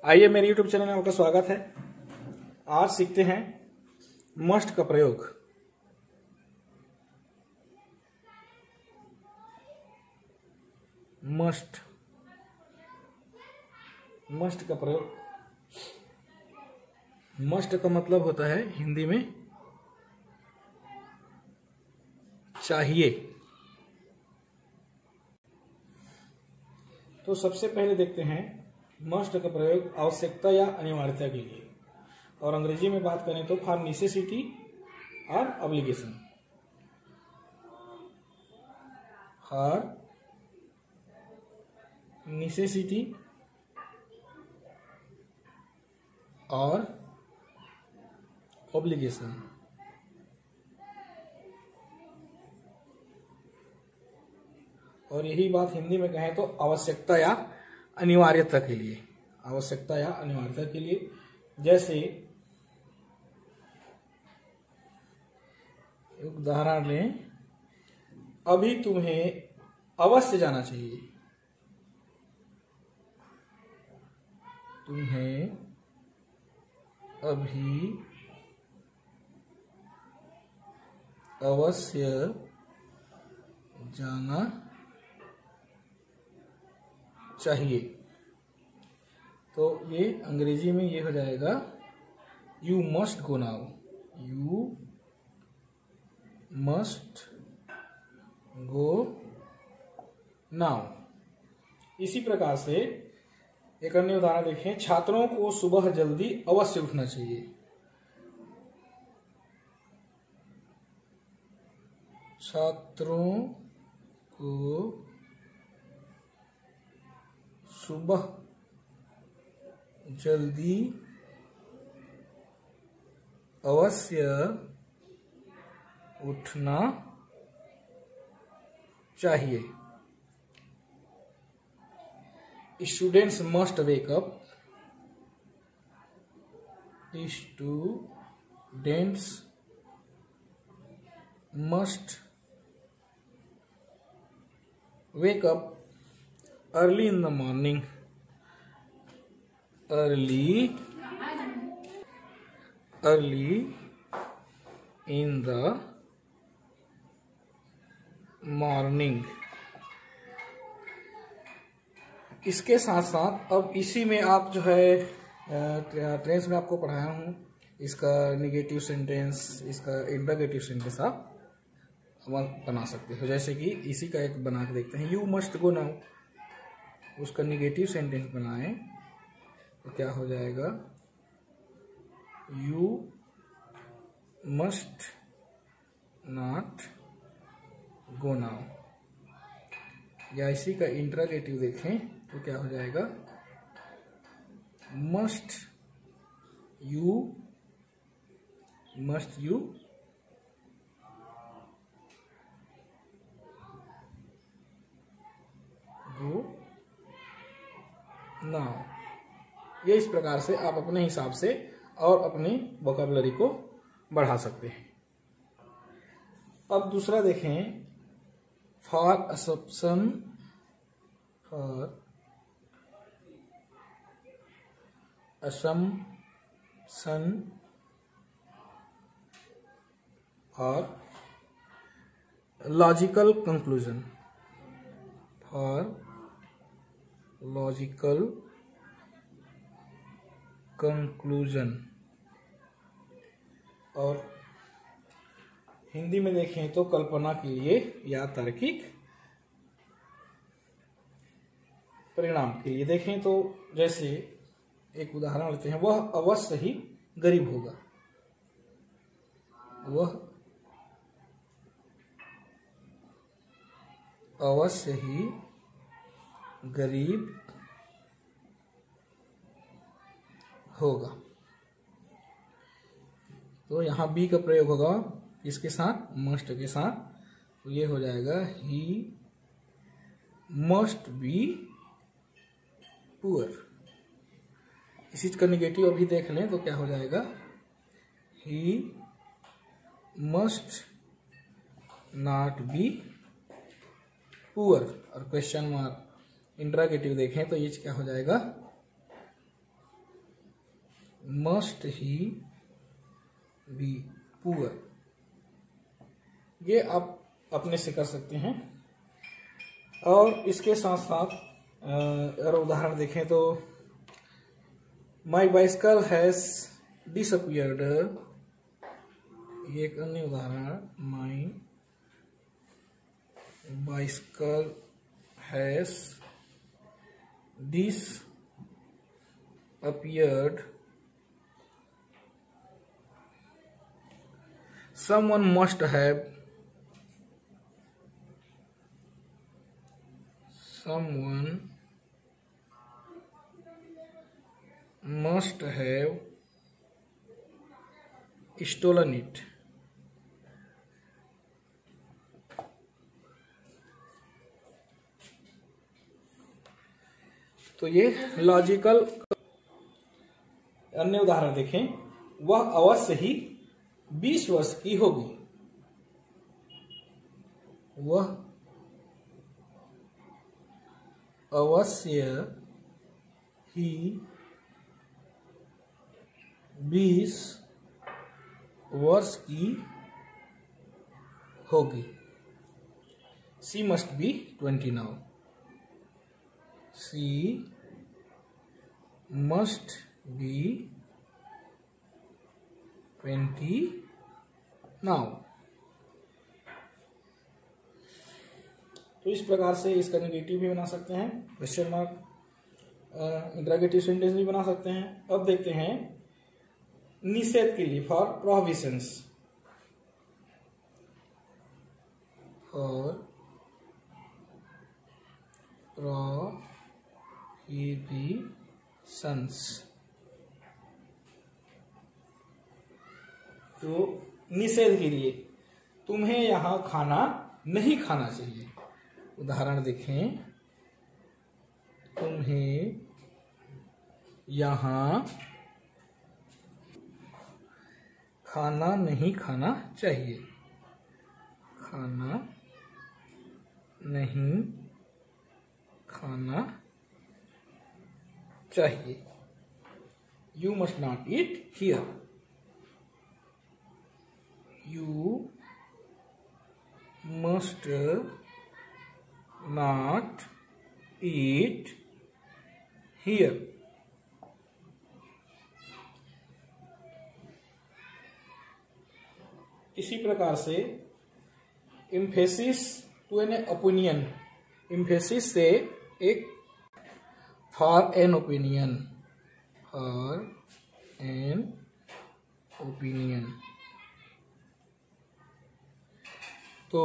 आइए मेरे YouTube channel में आपका स्वागत है। आज सीखते हैं मस्ट का प्रयोग। मस्ट का प्रयोग। मस्ट का मतलब होता है हिंदी में चाहिए। तो सबसे पहले देखते हैं मस्ट का प्रयोग आवश्यकता या अनिवार्यता के लिए, और अंग्रेजी में बात करें तो फॉर नेसेसिटी और ऑब्लिगेशन। फॉर नेसेसिटी और ऑब्लिगेशन। और यही बात हिंदी में कहें तो आवश्यकता या अनिवार्यता के लिए। आवश्यकता या अनिवार्यता के लिए, जैसे एक उदाहरण लें, अभी तुम्हें अवश्य जाना चाहिए। तुम्हें अभी अवश्य जाना चाहिए। तो ये अंग्रेजी में ये हो जाएगा you must go now. You must go now. इसी प्रकार से एक अन्य उदाहरण देखें, छात्रों को सुबह जल्दी अवश्य उठना चाहिए। छात्रों को सुबह जल्दी अवश्य उठना चाहिए। Students must wake up. Students must wake up early in the morning. Early in the morning। इसके साथ साथ अब इसी में आप जो है टेंस में आपको पढ़ाया हूँ, इसका नेगेटिव सेंटेंस, इसका इंटरोगेटिव सेंटेंस आप बना सकते हो। जैसे कि इसी का एक बना के देखते हैं, यू मस्ट गो नाउ। उसका नेगेटिव सेंटेंस बनाएं तो क्या हो जाएगा, you must not go now. या इसी का इंटरोगेटिव देखें तो क्या हो जाएगा, मस्ट यू गो नाउ। ये इस प्रकार से आप अपने हिसाब से और अपनी वोकैबुलरी को बढ़ा सकते हैं। अब दूसरा देखें, फॉर असम्पशन और logical conclusion. For logical conclusion. और हिंदी में देखें तो कल्पना के लिए या तार्किक परिणाम के लिए। देखें तो जैसे एक उदाहरण लेते हैं, वह अवश्य ही गरीब होगा। वह अवश्य ही गरीब होगा। तो यहां बी का प्रयोग होगा इसके साथ, मस्ट के साथ। तो ये हो जाएगा, ही मस्ट बी पुअर। इसी का नेगेटिव अभी देख लें तो क्या हो जाएगा, he must not be poor. और क्वेश्चन मार्क इंटरोगेटिव देखें तो ये क्या हो जाएगा, मस्ट ही बी पुअर। ये आप अपने से कर सकते हैं। और इसके साथ साथ अगर उदाहरण देखें तो माई बाइसिकल हैज डिसअपियर्ड, ये एक अन्य उदाहरण, माई bicycle has disappeared, someone must have stolen it। तो ये लॉजिकल। अन्य उदाहरण देखें, वह अवश्य ही 20 वर्ष की होगी। वह अवश्य ही 20 वर्ष की होगी। She must be 20 now। She must be 20 now। तो इस प्रकार से इसका नेगेटिव भी बना सकते हैं, क्वेश्चन मार्क, इंटरोगेटिव सेंटेंस भी बना सकते हैं। अब देखते हैं निषेध के लिए, फॉर प्रोहिबिशंस। फॉर प्रोहिबिशंस, तो निषेध के लिए, तुम्हें यहां खाना नहीं खाना चाहिए। उदाहरण देखें, तुम्हें यहां खाना नहीं खाना चाहिए। खाना नहीं खाना चाहिए। You must not eat here। You must not eat here। इसी प्रकार से emphasis to an opinion, emphasis से एक for an opinion, for an opinion. तो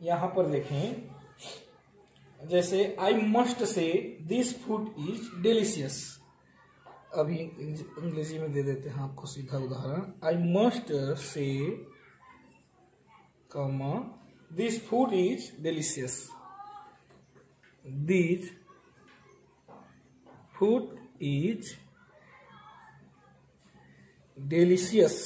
यहां पर देखें, जैसे I must say this food is delicious. अभी अंग्रेजी में दे देते हैं आपको सीधा उदाहरण। आई मस्ट से कमा this food is delicious. This food is delicious.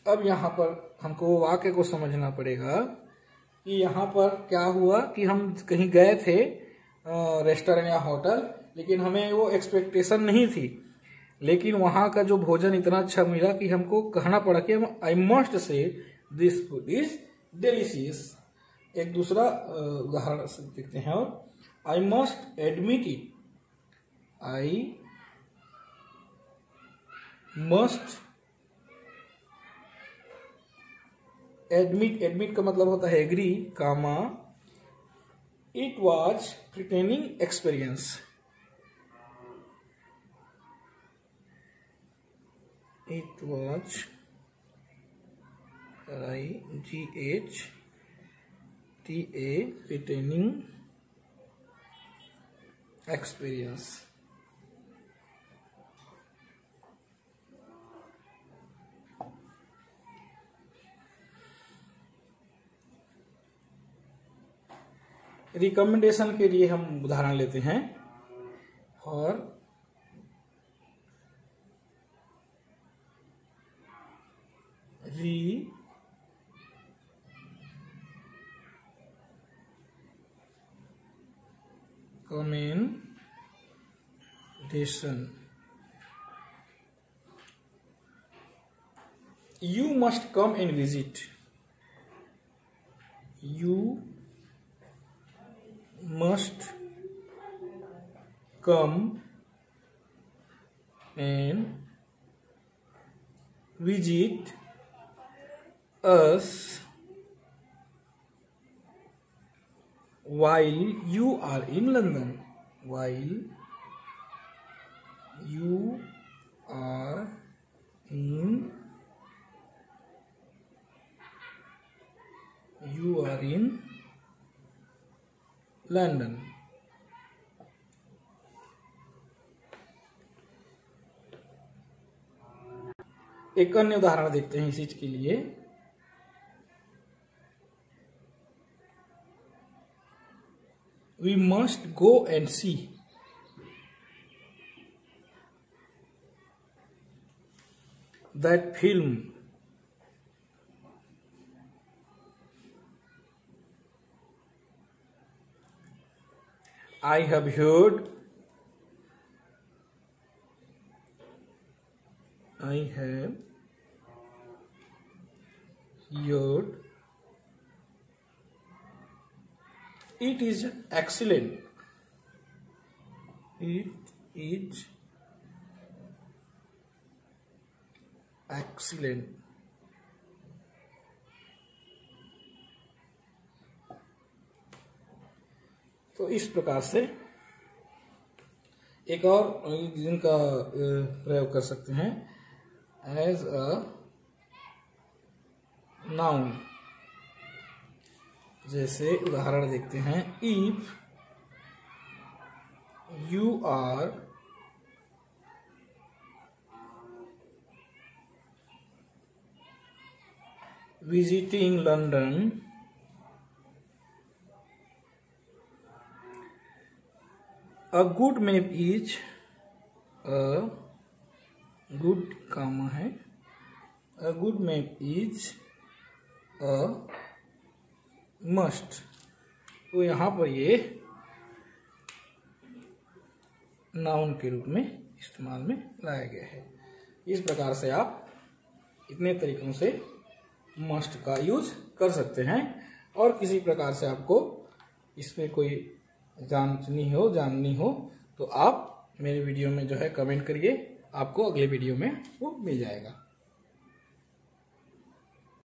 अब यहां पर हमको वाक्य को समझना पड़ेगा कि यहाँ पर क्या हुआ कि हम कहीं गए थे रेस्टोरेंट या होटल, लेकिन हमें वो एक्सपेक्टेशन नहीं थी, लेकिन वहां का जो भोजन इतना अच्छा मिला कि हमको कहना पड़ा कि हम I must say this food is delicious. एक दूसरा उदाहरण देखते हैं, और I must admit it. I must admit, admit का मतलब होता है agree, comma it was pertaining experience. It was IGHTA pertaining experience. Recommendation के लिए हम उदाहरण लेते हैं, और commendation. You must come and visit. You must come and visit us while you are in London. While you are in London. एक अन्य उदाहरण देखते हैं इस चीज के लिए। We must go and see. That film. I have heard it is excellent. It is excellent. तो इस प्रकार से एक और जिनका प्रयोग कर सकते हैं एज अ नाउन। जैसे उदाहरण देखते हैं। If you are visiting London, A good map is a good है। A good map is a must। तो यहाँ पर ये नाउन के रूप में इस्तेमाल में लाया गया है। इस प्रकार से आप इतने तरीकों से मस्ट का यूज कर सकते हैं। और किसी प्रकार से आपको इसमें कोई जाननी हो तो आप मेरे वीडियो में जो है कमेंट करिए, आपको अगले वीडियो में वो मिल जाएगा।